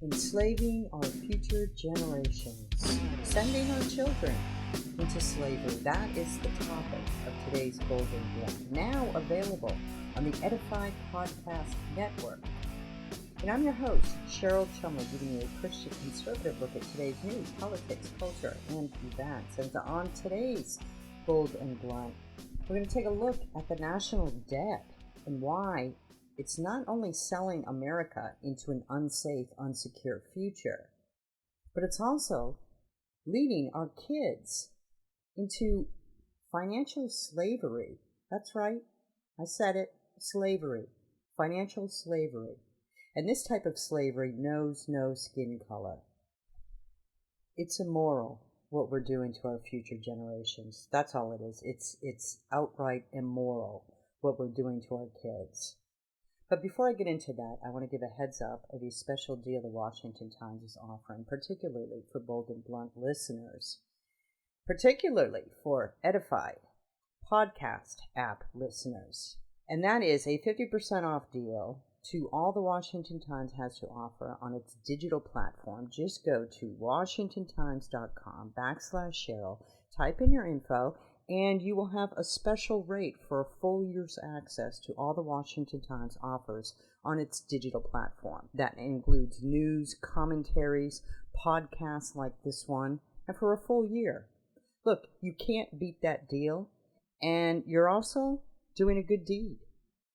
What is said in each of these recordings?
Enslaving our future generations, sending our children into slavery. That is the topic of today's Golden Blend, now available on the Edified Podcast Network. And I'm your host, Cheryl Chumley, giving you a Christian conservative look at today's news, politics, culture, and events. And on today's Golden Blend, we're going to take a look at the national debt and why it's not only selling America into an unsafe, unsecure future, but it's also leading our kids into financial slavery. That's right, I said it, slavery, financial slavery. And this type of slavery knows no skin color. It's immoral what we're doing to our future generations. That's all it is. It's outright immoral what we're doing to our kids. But before I get into that, I want to give a heads up of a special deal the Washington Times is offering, particularly for Bold and Blunt listeners, particularly for Edified Podcast app listeners. And that is a 50% off deal to all the Washington Times has to offer on its digital platform. Just go to washingtontimes.com/Cheryl, type in your info, and you will have a special rate for a full year's access to all the Washington Times offers on its digital platform. That includes news, commentaries, podcasts like this one, and for a full year. Look, you can't beat that deal, and you're also doing a good deed.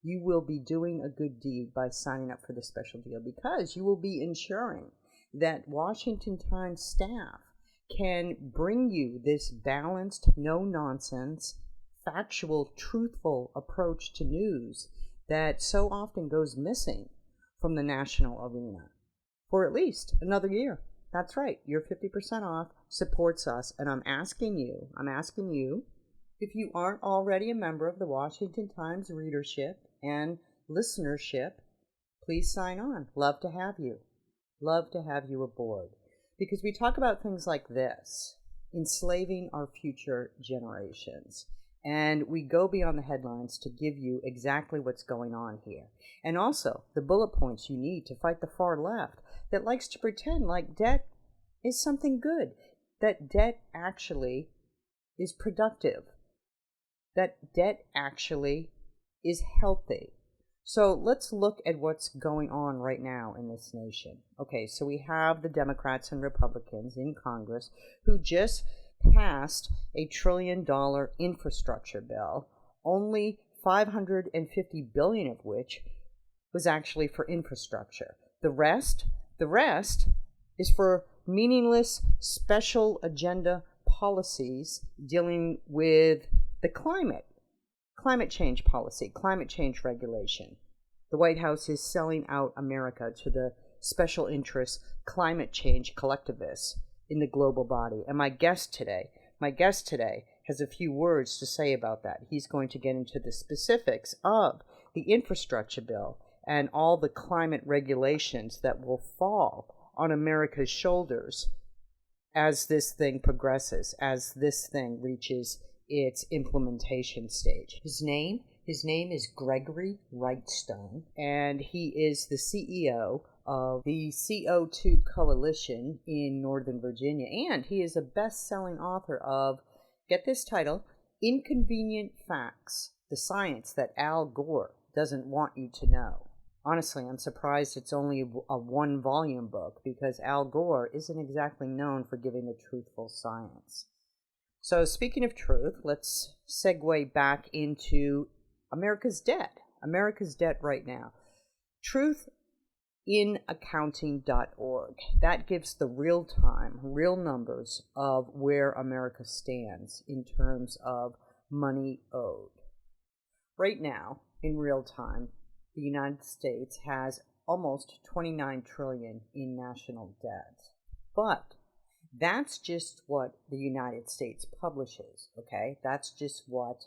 You will be doing a good deed by signing up for this special deal because you will be ensuring that Washington Times staff can bring you this balanced, no-nonsense, factual, truthful approach to news that so often goes missing from the national arena for at least another year. That's right, your 50% off supports us, and I'm asking you, if you aren't already a member of the Washington Times readership and listenership, please sign on. Love to have you. Love to have you aboard. Because we talk about things like this, enslaving our future generations. And we go beyond the headlines to give you exactly what's going on here. And also the bullet points you need to fight the far left that likes to pretend like debt is something good, that debt actually is productive, that debt actually is healthy. So let's look at what's going on right now in this nation. Okay, so we have the Democrats and Republicans in Congress who just passed a $1 trillion infrastructure bill, only $550 billion of which was actually for infrastructure. The rest is for meaningless special agenda policies dealing with the climate change policy, climate change regulation. The White House is selling out America to the special interests, climate change collectivists in the global body. And my guest today has a few words to say about that. He's going to get into the specifics of the infrastructure bill and all the climate regulations that will fall on America's shoulders as this thing progresses, as this thing reaches its implementation stage. His name is Gregory Wrightstone, and he is the CEO of the CO2 Coalition in Northern Virginia, and he is a best-selling author of, get this title, Inconvenient Facts, the Science That Al Gore Doesn't Want You to Know. Honestly, I'm surprised it's only a one-volume book because Al Gore isn't exactly known for giving the truthful science. So speaking of truth, let's segue back into America's debt right now. Truthinaccounting.org. That gives the real numbers of where America stands in terms of money owed. Right now, in real time, the United States has almost $29 trillion in national debt. But that's just what the United States publishes, okay? That's just what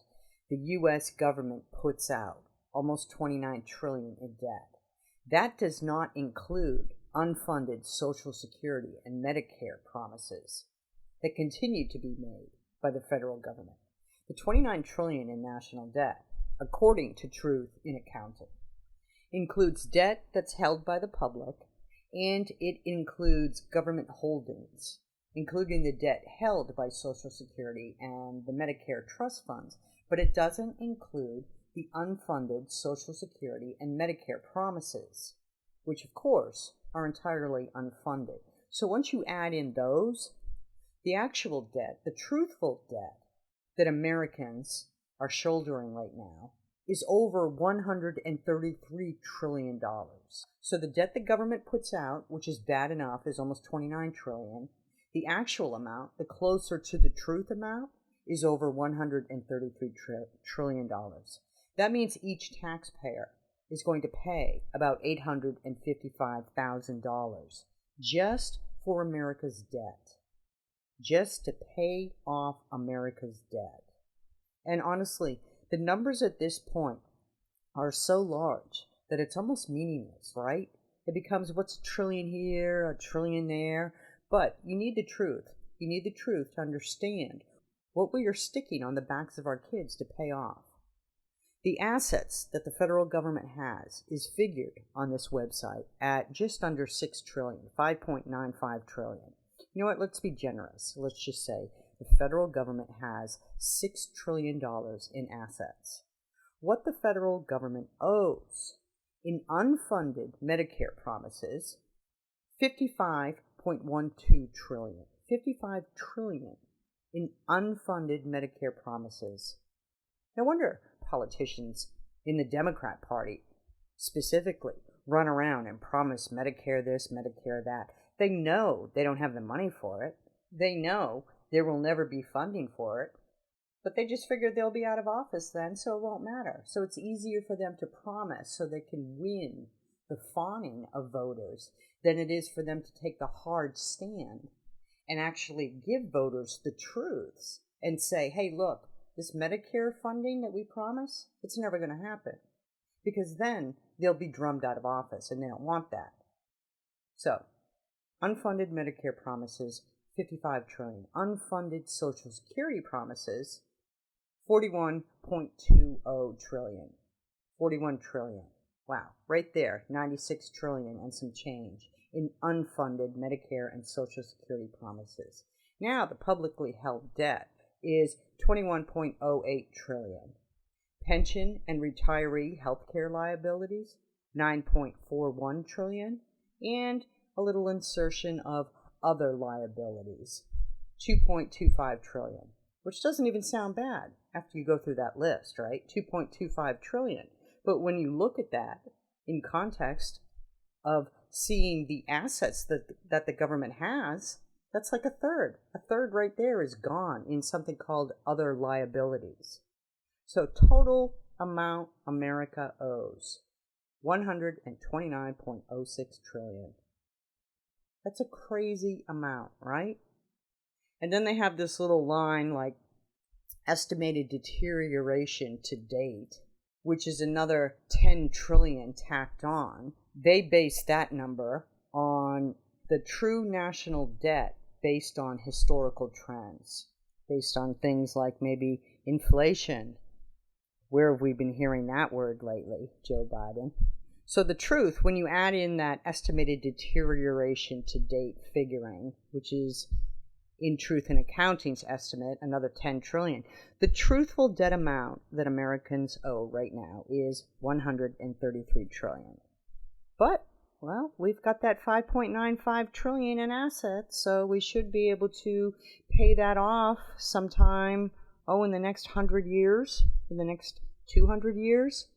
the U.S. government puts out, almost $29 trillion in debt. That does not include unfunded Social Security and Medicare promises that continue to be made by the federal government. The $29 trillion in national debt, according to Truth in Accounting, includes debt that's held by the public and it includes government holdings, including the debt held by Social Security and the Medicare trust funds, but it doesn't include the unfunded Social Security and Medicare promises, which of course are entirely unfunded. So once you add in those, the actual debt, the truthful debt that Americans are shouldering right now is over $133 trillion. So the debt the government puts out, which is bad enough, is almost $29 trillion. The actual amount, the closer to the truth amount, is over $133 trillion. That means each taxpayer is going to pay about $855,000 just for America's debt, just to pay off America's debt. And honestly, the numbers at this point are so large that it's almost meaningless, right? It becomes what's a trillion here, a trillion there. But you need the truth. You need the truth to understand what we are sticking on the backs of our kids to pay off. The assets that the federal government has is figured on this website at just under $6 trillion, $5.95 trillion. You know what? Let's be generous. Let's just say the federal government has $6 trillion in assets. What the federal government owes in unfunded Medicare promises, $55.12 trillion. $55 trillion in unfunded Medicare promises. No wonder politicians in the Democrat Party specifically run around and promise Medicare this, Medicare that. They know they don't have the money for it. They know there will never be funding for it. But they just figure they'll be out of office then, so it won't matter. So it's easier for them to promise so they can win the fawning of voters than it is for them to take the hard stand and actually give voters the truths and say, hey, look, this Medicare funding that we promise, it's never going to happen. Because then they'll be drummed out of office, and they don't want that. So, unfunded Medicare promises, $55 trillion. Unfunded Social Security promises, $41.20 trillion. $41 trillion. Wow, right there, $96 trillion and some change in unfunded Medicare and Social Security promises. Now the publicly held debt is $21.08 trillion. Pension and retiree healthcare liabilities, $9.41 trillion, and a little insertion of other liabilities, $2.25 trillion, which doesn't even sound bad after you go through that list, right? $2.25 trillion. But when you look at that in context of seeing the assets that the government has, that's like a third. A third right there is gone in something called other liabilities. So total amount America owes, $129.06 trillion. That's a crazy amount, right? And then they have this little line like estimated deterioration to date, which is another 10 trillion tacked on. They base that number on the true national debt based on historical trends, based on things like maybe inflation. Where have we been hearing that word lately, Joe Biden? So the truth, when you add in that estimated deterioration to date figuring, which is in Truth in Accounting's estimate, another 10 trillion, the truthful debt amount that Americans owe right now is $133 trillion. But, well, we've got that $5.95 trillion in assets, so we should be able to pay that off sometime, in the next 100 years, in the next 200 years.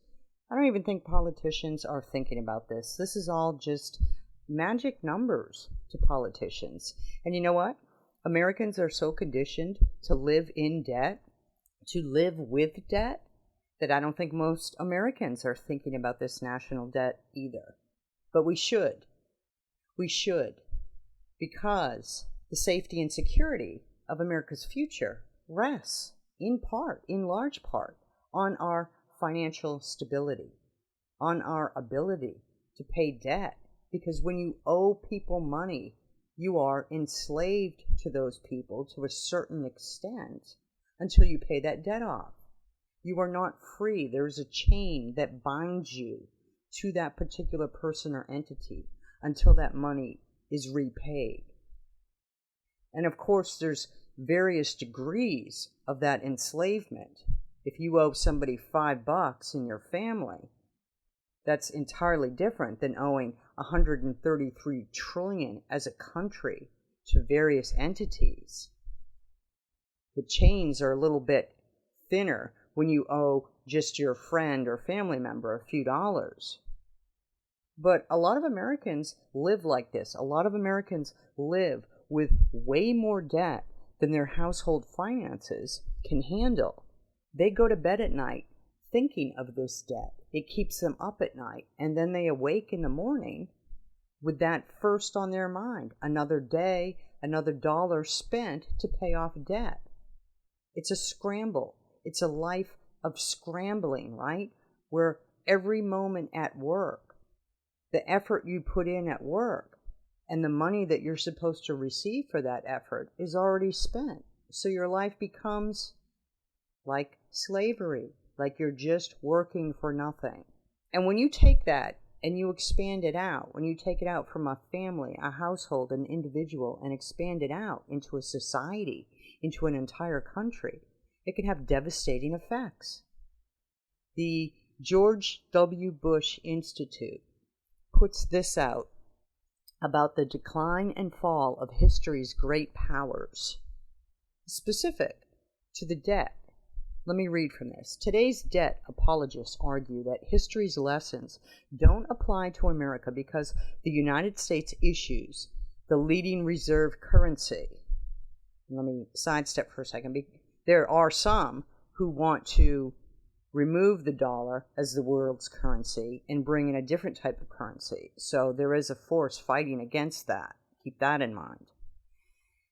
I don't even think politicians are thinking about this. This is all just magic numbers to politicians. And you know what? Americans are so conditioned to live in debt, to live with debt, that I don't think most Americans are thinking about this national debt either. But we should. We should. Because the safety and security of America's future rests, in part, in large part, on our financial stability, on our ability to pay debt. Because when you owe people money, you are enslaved to those people to a certain extent until you pay that debt off. You are not free. There is a chain that binds you to that particular person or entity until that money is repaid. And of course, there's various degrees of that enslavement. If you owe somebody $5 in your family, that's entirely different than owing 133 trillion as a country to various entities. The chains are a little bit thinner when you owe just your friend or family member a few dollars. But a lot of Americans live like this. A lot of Americans live with way more debt than their household finances can handle. They go to bed at night thinking of this debt. It keeps them up at night, and then they awake in the morning with that first on their mind. Another day, another dollar spent to pay off debt. It's a scramble. It's a life of scrambling, right? Where every moment at work, the effort you put in at work, and the money that you're supposed to receive for that effort is already spent. So your life becomes like slavery, like you're just working for nothing. And when you take that and you expand it out, when you take it out from a family, a household, an individual, and expand it out into a society, into an entire country, it can have devastating effects. The George W. Bush Institute puts this out about the decline and fall of history's great powers, specific to the debt. Let me read from this. Today's debt apologists argue that history's lessons don't apply to America because the United States issues the leading reserve currency. Let me sidestep for a second. There are some who want to remove the dollar as the world's currency and bring in a different type of currency. So there is a force fighting against that. Keep that in mind.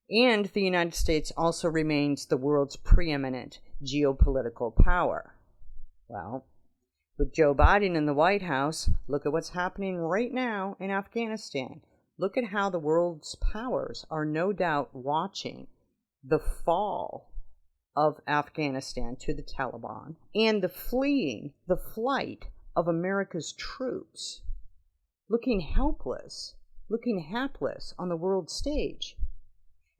And the United States also remains the world's preeminent geopolitical power. Well, with Joe Biden in the White House, look at what's happening right now in Afghanistan. Look at how the world's powers are no doubt watching the fall of Afghanistan to the Taliban and the flight of America's troops, looking helpless, looking hapless on the world stage.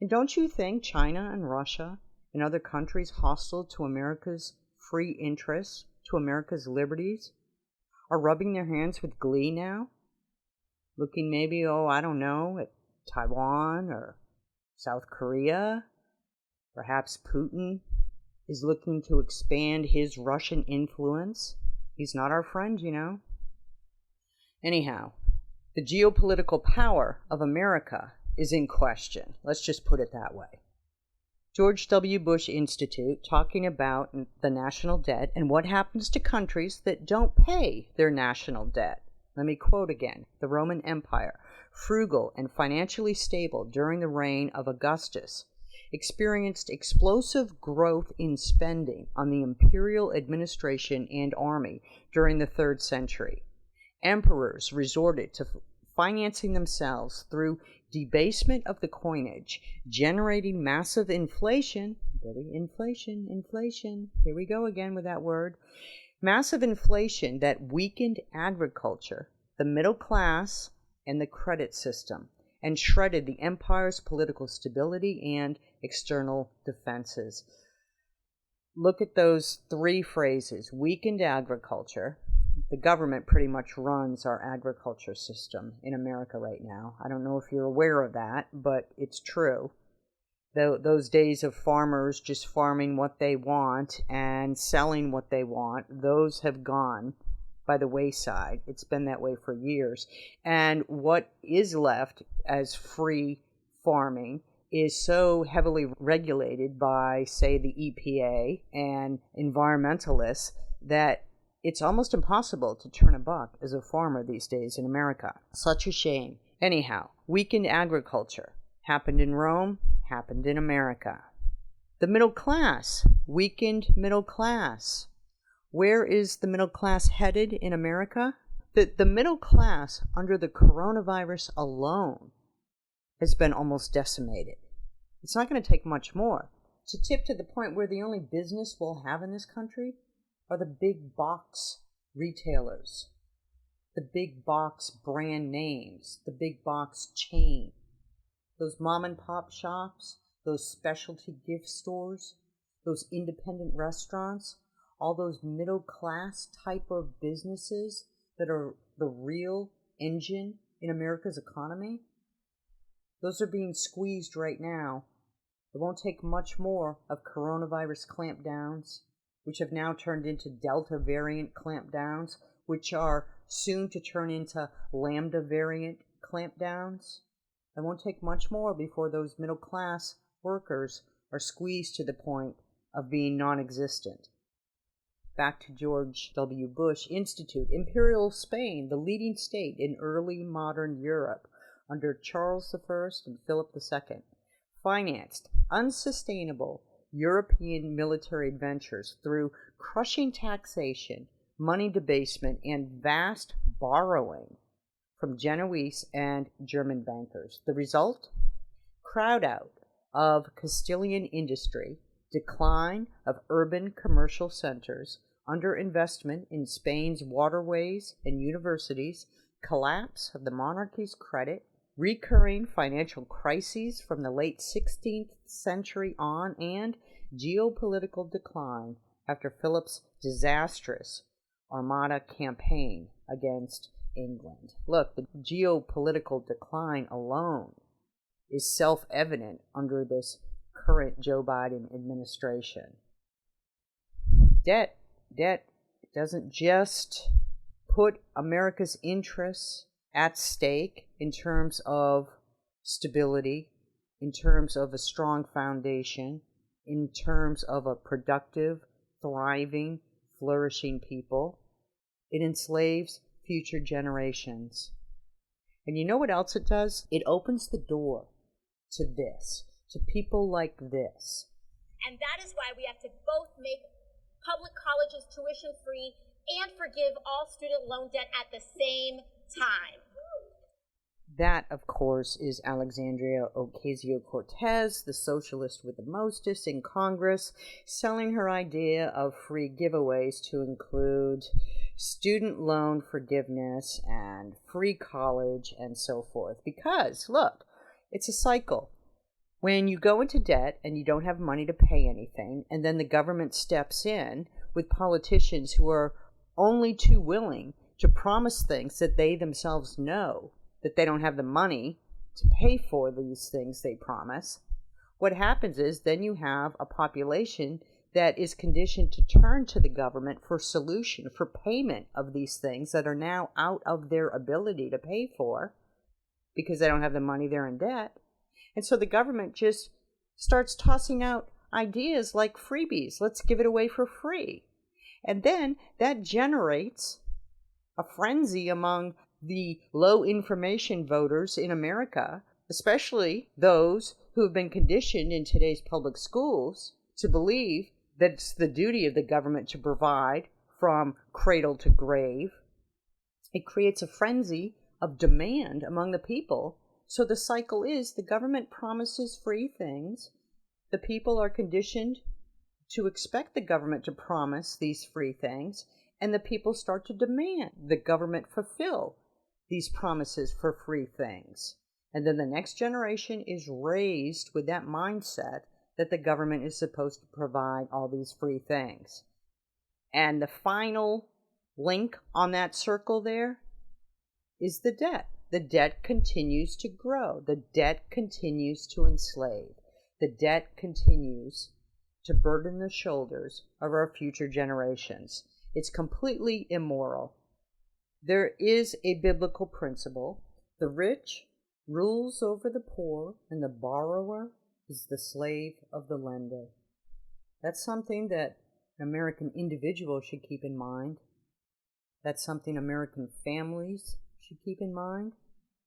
And don't you think China and Russia and other countries hostile to America's free interests, to America's liberties, are rubbing their hands with glee now? Looking maybe, at Taiwan or South Korea? Perhaps Putin is looking to expand his Russian influence. He's not our friend, you know. Anyhow, the geopolitical power of America is in question. Let's just put it that way. George W. Bush Institute talking about the national debt and what happens to countries that don't pay their national debt. Let me quote again. The Roman Empire, frugal and financially stable during the reign of Augustus, experienced explosive growth in spending on the imperial administration and army during the 3rd century. Emperors resorted to financing themselves through debasement of the coinage, generating massive inflation. Inflation. Here we go again with that word. Massive inflation that weakened agriculture, the middle class, and the credit system, and shredded the empire's political stability and external defenses. Look at those 3 phrases. Weakened agriculture. The government pretty much runs our agriculture system in America right now. I don't know if you're aware of that, but it's true. Those days of farmers just farming what they want and selling what they want, those have gone by the wayside. It's been that way for years. And what is left as free farming is so heavily regulated by, say, the EPA and environmentalists that it's almost impossible to turn a buck as a farmer these days in America. Such a shame. Anyhow, weakened agriculture. Happened in Rome, happened in America. The middle class. Weakened middle class. Where is the middle class headed in America? The middle class, under the coronavirus alone, has been almost decimated. It's not going to take much more to tip to the point where the only business we'll have in this country are the big box retailers, the big box brand names, the big box chain, those mom and pop shops, those specialty gift stores, those independent restaurants, all those middle class type of businesses that are the real engine in America's economy. Those are being squeezed right now. It won't take much more of coronavirus clampdowns, which have now turned into Delta variant clampdowns, which are soon to turn into Lambda variant clampdowns. It won't take much more before those middle class workers are squeezed to the point of being non-existent. Back to George W. Bush Institute. Imperial Spain, the leading state in early modern Europe under Charles I and Philip II, financed unsustainable European military adventures through crushing taxation, money debasement, and vast borrowing from Genoese and German bankers. The result? Crowd out of Castilian industry, decline of urban commercial centers, underinvestment in Spain's waterways and universities, collapse of the monarchy's credit, recurring financial crises from the late 16th century on, and geopolitical decline after Philip's disastrous Armada campaign against England. Look, the geopolitical decline alone is self-evident under this current Joe Biden administration. Debt doesn't just put America's interests at stake in terms of stability, in terms of a strong foundation, in terms of a productive, thriving, flourishing people. It enslaves future generations. And you know what else it does? It opens the door to this, to people like this. And that is why we have to both make public colleges tuition free and forgive all student loan debt at the same time. That, of course, is Alexandria Ocasio-Cortez, the socialist with the mostest in Congress, selling her idea of free giveaways to include student loan forgiveness and free college and so forth. Because, look, it's a cycle. When you go into debt and you don't have money to pay anything, and then the government steps in with politicians who are only too willing to promise things that they themselves know that they don't have the money to pay for these things they promise, what happens is then you have a population that is conditioned to turn to the government for solution, for payment of these things that are now out of their ability to pay for because they don't have the money, they're in debt. And so the government just starts tossing out ideas like freebies. Let's give it away for free. And then that generates a frenzy among the low information voters in America, especially those who have been conditioned in today's public schools to believe that it's the duty of the government to provide from cradle to grave. It creates a frenzy of demand among the people. So the cycle is the government promises free things. The people are conditioned to expect the government to promise these free things, and the people start to demand the government fulfill these promises for free things. And then the next generation is raised with that mindset that the government is supposed to provide all these free things. And the final link on that circle there is the debt. The debt continues to grow. The debt continues to enslave. The debt continues to burden the shoulders of our future generations. It's completely immoral. There is a biblical principle. The rich rules over the poor, and the borrower is the slave of the lender. That's something that American individuals should keep in mind. That's something American families should keep in mind.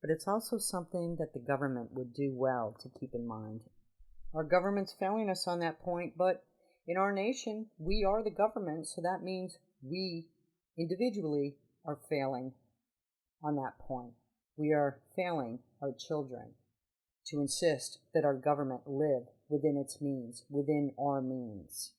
But it's also something that the government would do well to keep in mind. Our government's failing us on that point, but in our nation, we are the government, so that means we individually are failing on that point. We are failing our children to insist that our government live within its means, within our means.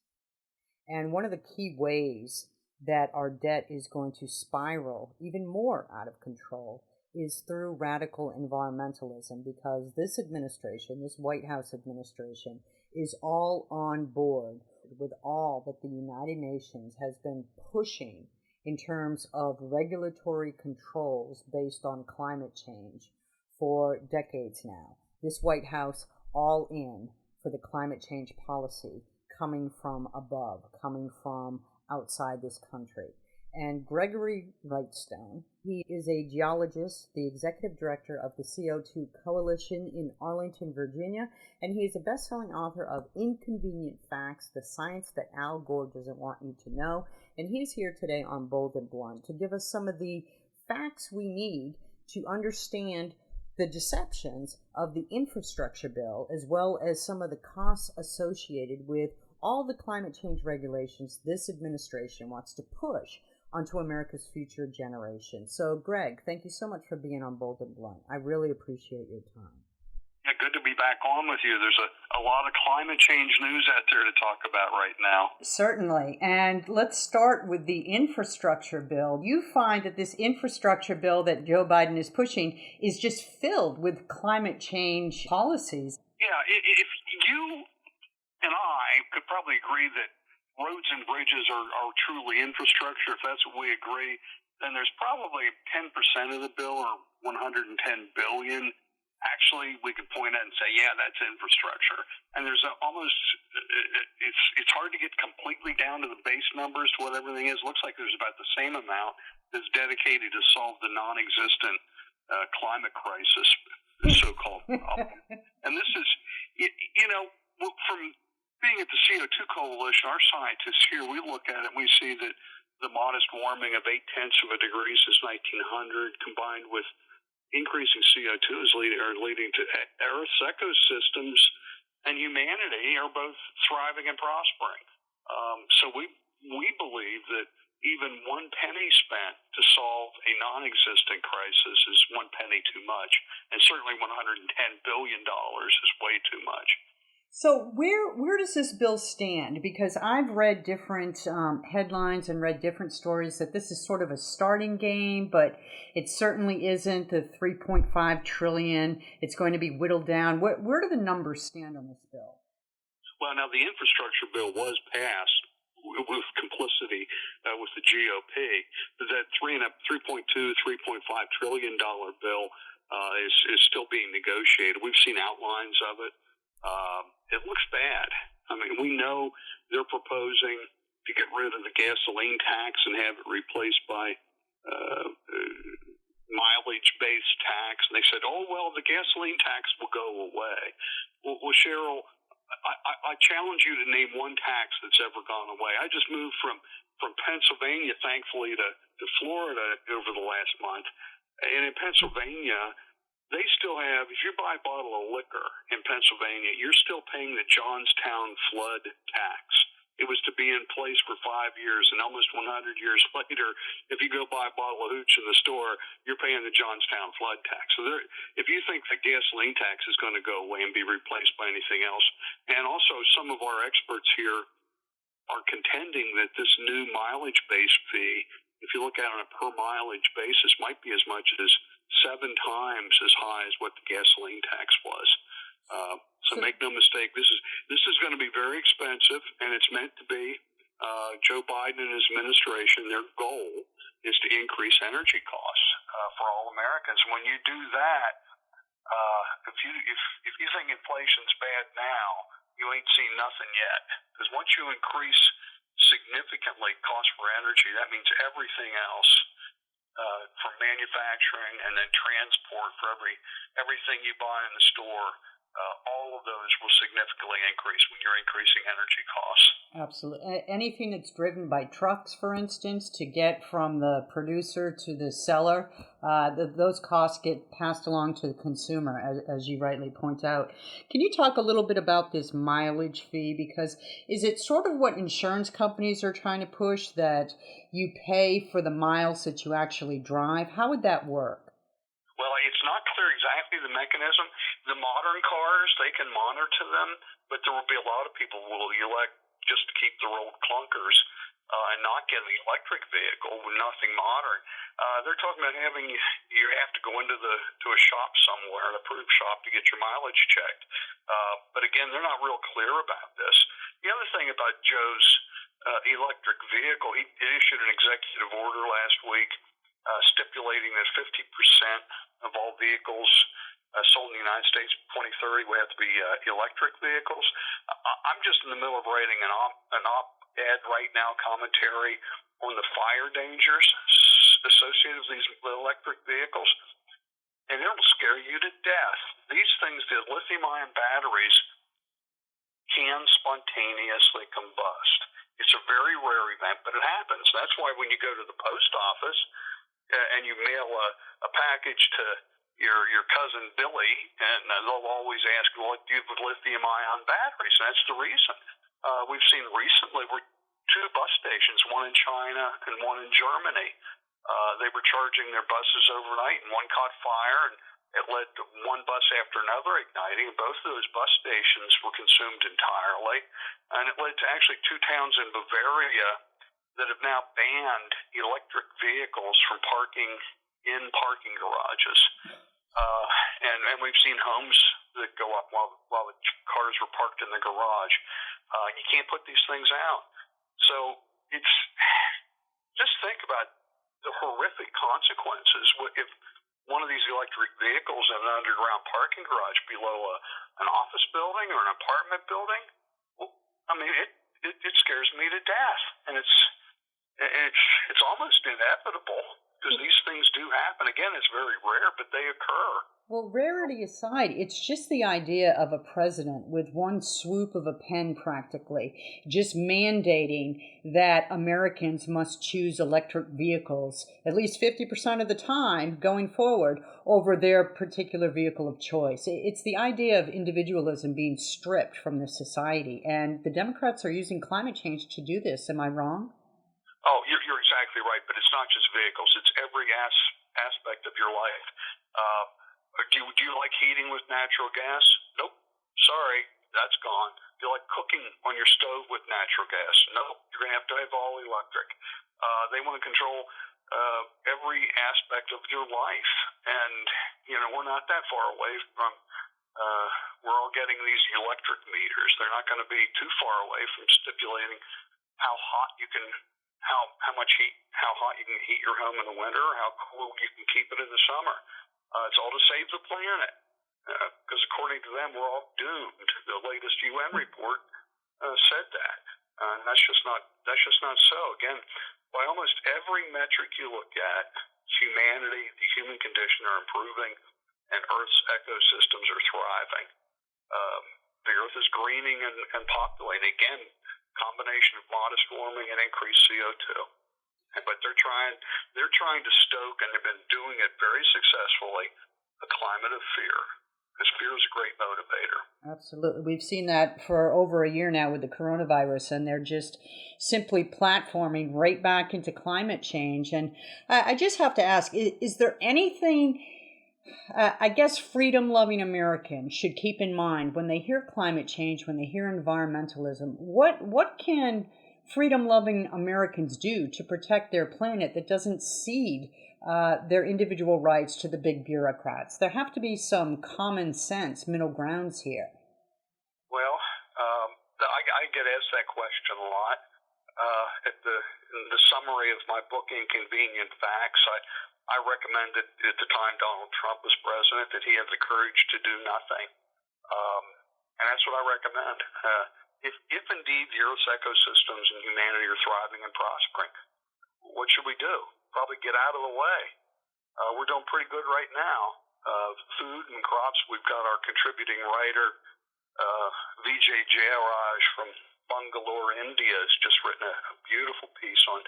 And one of the key ways that our debt is going to spiral even more out of control is through radical environmentalism, because this administration, this White House administration, is all on board with all that the United Nations has been pushing in terms of regulatory controls based on climate change for decades now. This White House all in for the climate change policy coming from above, coming from outside this country. And Gregory Wrightstone, he is a geologist, the executive director of the CO2 Coalition in Arlington, Virginia, and he is a best-selling author of Inconvenient Facts, the Science That Al Gore Doesn't Want You to Know. And he's here today on Bold and Blunt to give us some of the facts we need to understand the deceptions of the infrastructure bill, as well as some of the costs associated with all the climate change regulations this administration wants to push onto America's future generation. So, Greg, thank you so much for being on Bold and Blunt. I really appreciate your time. Yeah, good to be back on with you. There's a lot of climate change news out there to talk about right now. Certainly. And let's start with the infrastructure bill. You find that this infrastructure bill that Joe Biden is pushing is just filled with climate change policies. Yeah, if you and I could probably agree that roads and bridges are truly infrastructure, if that's what we agree, then there's probably 10% of the bill, or $110 billion. Actually, we could point at and say, yeah, that's infrastructure. And there's it's hard to get completely down to the base numbers to what everything is. It looks like there's about the same amount that's dedicated to solve the non-existent climate crisis, the so-called problem. And this is, from being at the CO2 Coalition, our scientists here, we look at it and we see that the modest warming of 0.8 degrees since 1900, combined with increasing CO2, are leading to Earth's ecosystems and humanity are both thriving and prospering. So we believe that even one penny spent to solve a non-existent crisis is one penny too much, and certainly $110 billion is way too much. So where does this bill stand? Because I've read different headlines and read different stories that this is sort of a starting game, but it certainly isn't the $3.5 trillion. It's going to be whittled down. Where do the numbers stand on this bill? Well, now the infrastructure bill was passed with complicity with the GOP. That $3.5 trillion bill is still being negotiated. We've seen outlines of it. It looks bad. I mean, we know they're proposing to get rid of the gasoline tax and have it replaced by mileage-based tax. And they said, oh, well, the gasoline tax will go away. Well, Cheryl, I challenge you to name one tax that's ever gone away. I just moved from Pennsylvania, thankfully, to Florida over the last month. And in Pennsylvania, they still have, if you buy a bottle of liquor in Pennsylvania, you're still paying the Johnstown flood tax. It was to be in place for 5 years, and almost 100 years later, if you go buy a bottle of hooch in the store, you're paying the Johnstown flood tax. So if you think the gasoline tax is going to go away and be replaced by anything else, and also some of our experts here are contending that this new mileage-based fee, if you look at it on a per mileage basis, might be as much as 7 times as high as what the gasoline tax was. So make no mistake, this is going to be very expensive, and it's meant to be. Joe Biden and his administration, their goal is to increase energy costs for all Americans. When you do that, if you think inflation's bad now, you ain't seen nothing yet. Because once you increase significantly cost for energy, that means everything else, from manufacturing and then transport for everything you buy in the store, all of those will significantly increase when you're increasing energy costs. Absolutely. Anything that's driven by trucks, for instance, to get from the producer to the seller, those costs get passed along to the consumer, as you rightly point out. Can you talk a little bit about this mileage fee? Because is it sort of what insurance companies are trying to push, that you pay for the miles that you actually drive? How would that work? Well, it's not clear exactly the mechanism. The modern cars, they can monitor them, but there will be a lot of people who will elect just to keep the road clunkers and not get an electric vehicle with nothing modern. They're talking about having you have to go into to a shop somewhere, an approved shop, to get your mileage checked. But again, they're not real clear about this. The other thing about Joe's electric vehicle, he issued an executive order last week stipulating that 50% of all vehicles sold in the United States in 2030 will have to be electric vehicles. I'm just in the middle of writing an op-ed right now, commentary on the fire dangers associated with these electric vehicles, and it'll scare you to death. These things, the lithium-ion batteries, can spontaneously combust. It's a very rare event, but it happens. That's why when you go to the post office and you mail a package to your cousin Billy, and they'll always ask, well, do you have lithium-ion batteries? And that's the reason. We've seen recently were two bus stations, one in China and one in Germany. They were charging their buses overnight, and one caught fire, and it led to one bus after another igniting. Both of those bus stations were consumed entirely, and it led to actually two towns in Bavaria that have now banned electric vehicles from parking in parking garages. And we've seen homes that go up while the cars were parked in the garage. You can't put these things out. So it's just think about the horrific consequences if one of these electric vehicles in an underground parking garage below an office building or an apartment building. Well, I mean, it scares me to death, and it's almost inevitable because these things do happen. Again, it's very rare, but they occur. Well, rarity aside, it's just the idea of a president with one swoop of a pen practically just mandating that Americans must choose electric vehicles at least 50% of the time going forward over their particular vehicle of choice. It's the idea of individualism being stripped from this society, and the Democrats are using climate change to do this. Am I wrong? Oh, you're exactly right, but it's not just vehicles. It's every aspect of your life. Do you like heating with natural gas? Nope. Sorry, that's gone. Do you like cooking on your stove with natural gas? Nope. You're going to have all electric. They want to control every aspect of your life. And, we're not that far away from, we're all getting these electric meters. They're not going to be too far away from stipulating how hot you can how hot you can heat your home in the winter, or how cool you can keep it in the summer. It's all to save the planet, because according to them, we're all doomed. The latest UN report said that, and that's just not so. Again, by almost every metric you look at, humanity, the human condition are improving, and Earth's ecosystems are thriving. The Earth is greening and populating. Again, combination of modest warming and increased CO2. But they're trying to stoke, and they've been doing it very successfully, a climate of fear. Because fear is a great motivator. Absolutely. We've seen that for over a year now with the coronavirus, and they're just simply platforming right back into climate change. And I just have to ask, is there anything I guess freedom-loving Americans should keep in mind when they hear climate change, when they hear environmentalism? What can freedom-loving Americans do to protect their planet that doesn't cede their individual rights to the big bureaucrats? There have to be some common sense middle grounds here. Well, I get asked that question a lot. In the summary of my book, Inconvenient Facts, I recommended at the time Donald Trump was president that he have the courage to do nothing. And that's what I recommend. If indeed the Earth's ecosystems and humanity are thriving and prospering, what should we do? Probably get out of the way. We're doing pretty good right now. Food and crops, we've got our contributing writer, Vijay Jayaraj from Bangalore, India, has just written a beautiful piece on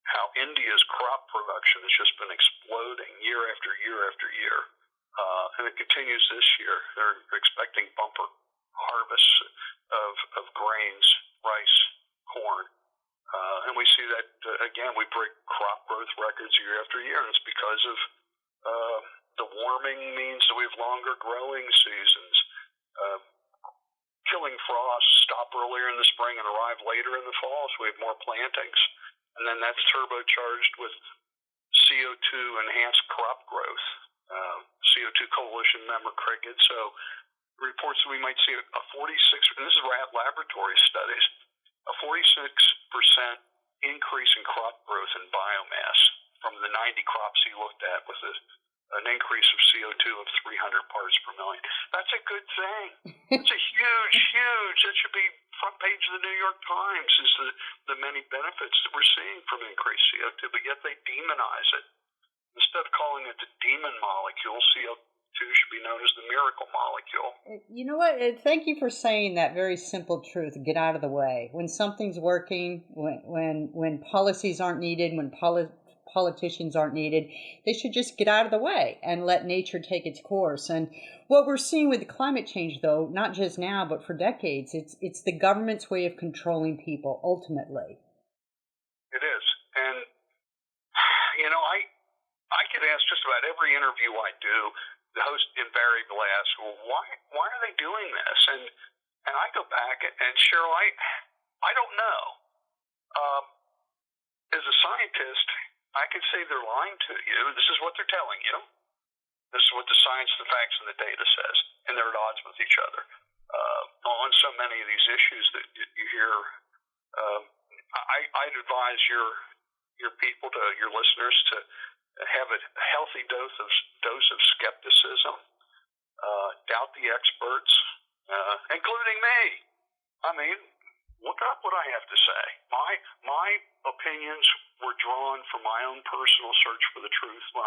how India's crop production has just been exploding year after year after year. And it continues this year. They're expecting bumper harvests of grains, rice, corn. And we see that, again, we break crop growth records year after year, and it's because of the warming means that we have longer growing seasons. Killing spring frosts stop earlier in the spring and arrive later in the fall, so we have more plantings. And then that's turbocharged with CO2 enhanced crop growth. CO2 coalition member Cricket. So reports that we might see a 46, and this is laboratory studies, a 46% increase in crop growth and biomass from the 90 crops he looked at with an increase of CO2 of 300 parts per million. That's a good thing. It's a huge, that should be front page of the New York Times, is the many benefits that we're seeing from increased CO2, but yet they demonize it. Instead of calling it the demon molecule, CO2 should be known as the miracle molecule. You know what? Thank you for saying that very simple truth. Get out of the way. When something's working, when policies aren't needed, when politicians aren't needed, they should just get out of the way and let nature take its course. And what we're seeing with climate change, though, not just now, but for decades, it's the government's way of controlling people, ultimately. It is. And, I get asked just about every interview I do, the host invariably asks, well, why are they doing this? And I go back and Cheryl, I don't know. As a scientist, I can say they're lying to you. This is what they're telling you. This is what the science, the facts, and the data says, and they're at odds with each other on so many of these issues that you hear. I'd advise your people, your listeners, to have a healthy dose of skepticism, doubt the experts, including me. I mean, look up what I have to say. My opinions were drawn from my own personal search for the truth. When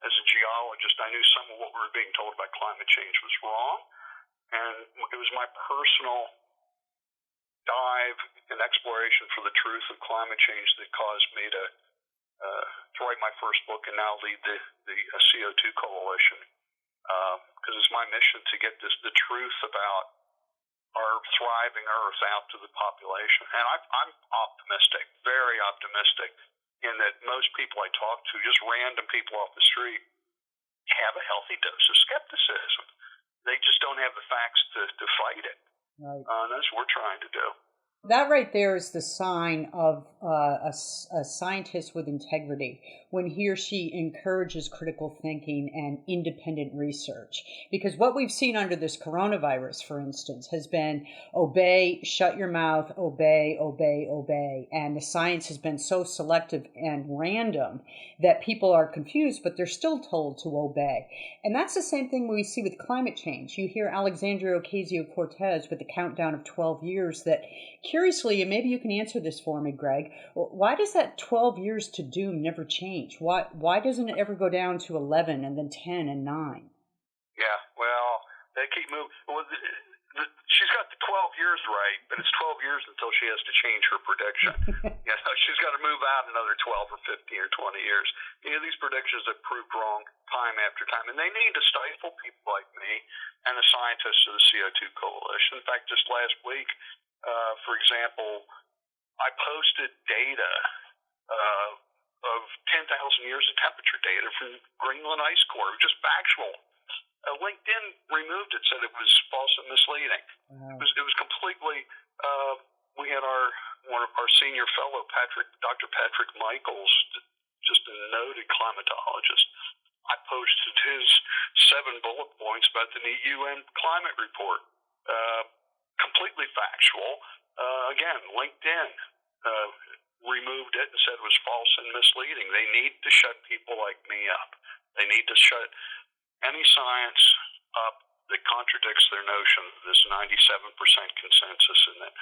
as a geologist, I knew some of what we were being told about climate change was wrong, and it was my personal dive and exploration for the truth of climate change that caused me to write my first book and now lead the CO2 coalition, because it's my mission to get the truth about our thriving Earth out to the population. And I'm optimistic, very optimistic, in that most people I talk to, just random people off the street, have a healthy dose of skepticism. They just don't have the facts to fight it. Right. That's what we're trying to do. That right there is the sign of a scientist with integrity, when he or she encourages critical thinking and independent research. Because what we've seen under this coronavirus, for instance, has been obey, shut your mouth, obey, obey, obey. And the science has been so selective and random that people are confused, but they're still told to obey. And that's the same thing we see with climate change. You hear Alexandria Ocasio-Cortez with the countdown of 12 years that, curiously, and maybe you can answer this for me, Greg, why does that 12 years to doom never change? Why doesn't it ever go down to 11 and then 10 and 9? Yeah, well, they keep moving. Well, she's got the 12 years right, but it's 12 years until she has to change her prediction. She's got to move out another 12 or 15 or 20 years. These predictions have proved wrong time after time, and they need to stifle people like me and the scientists of the CO2 coalition. In fact, just last week, for example, I posted data of 10,000 years of temperature data from Greenland ice core, just factual. LinkedIn removed it, said it was false and misleading. Wow. It was completely. We had one of our senior fellow, Dr. Patrick Michaels, just a noted climatologist. I posted his 7 bullet points about the UN climate report. Completely factual. Again, LinkedIn removed it and said it was false and misleading. They need to shut people like me up. They need to shut any science up that contradicts their notion of this 97% consensus, and that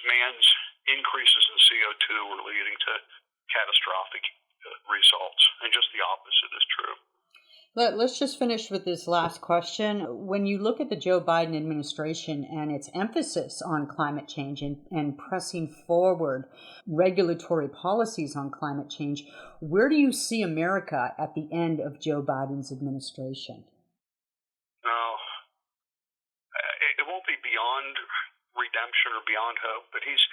man's increases in CO2 are leading to catastrophic results, and just the opposite is true. Let's just finish with this last question. When you look at the Joe Biden administration and its emphasis on climate change and pressing forward regulatory policies on climate change, where do you see America at the end of Joe Biden's administration? No, it won't be beyond redemption or beyond hope, but he's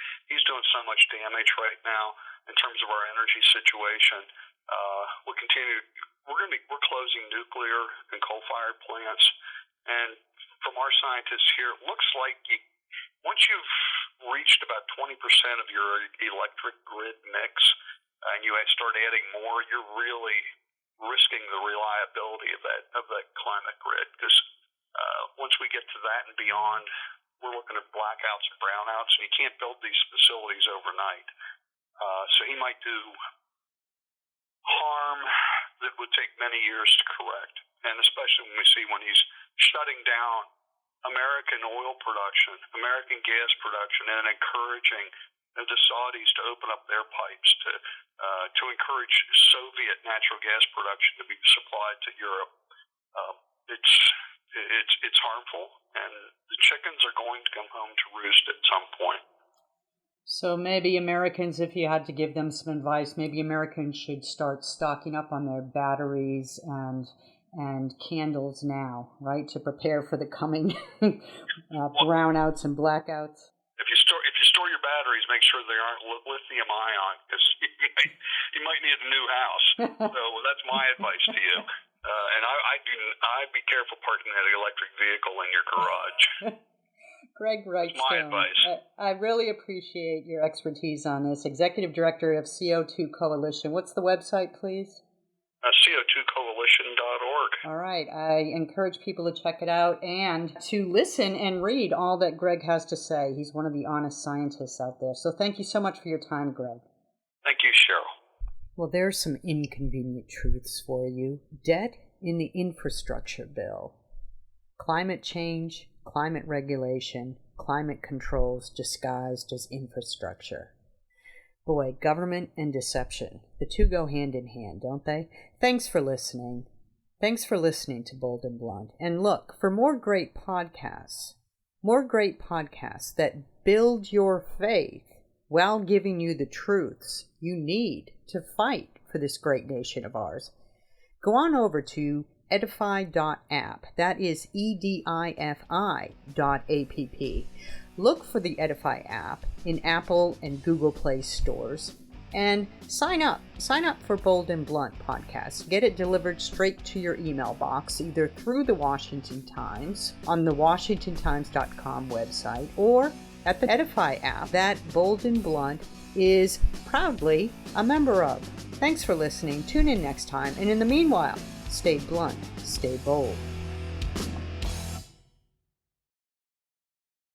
doing so much damage right now in terms of our energy situation. We'll continue. We're closing nuclear and coal-fired plants, and from our scientists here, it looks like once you've reached about 20% of your electric grid mix and you start adding more, you're really risking the reliability of that climate grid, because once we get to that and beyond, we're looking at blackouts and brownouts, and you can't build these facilities overnight. So he might do harm that would take many years to correct, and especially when he's shutting down American oil production, American gas production, and encouraging the Saudis to open up their pipes to encourage Soviet natural gas production to be supplied to Europe. It's harmful, and the chickens are going to come home to roost at some point. So maybe Americans, if you had to give them some advice, maybe Americans should start stocking up on their batteries and candles now, right, to prepare for the coming brownouts and blackouts. If you store your batteries, make sure they aren't lithium ion, because you might need a new house. So that's my advice to you. And I'd be careful parking that electric vehicle in your garage. Greg Wrightstone, my advice. I really appreciate your expertise on this. Executive Director of CO2 Coalition. What's the website, please? CO2coalition.org. All right. I encourage people to check it out and to listen and read all that Greg has to say. He's one of the honest scientists out there. So thank you so much for your time, Greg. Thank you, Cheryl. Well, there's some inconvenient truths for you. Debt in the infrastructure bill. Climate change, climate regulation, climate controls disguised as infrastructure. Boy, government and deception, the two go hand in hand, don't they? Thanks for listening. Thanks for listening to Bold and Blunt. And look, for more great podcasts that build your faith while giving you the truths you need to fight for this great nation of ours, go on over to edify.app. That is edifi.app. Look for the Edify app in Apple and Google Play stores and sign up. Sign up for Bold and Blunt podcast. Get it delivered straight to your email box, either through the Washington Times on the WashingtonTimes.com website or at the Edify app that Bold and Blunt is proudly a member of. Thanks for listening. Tune in next time. And in the meanwhile, stay blunt, stay bold.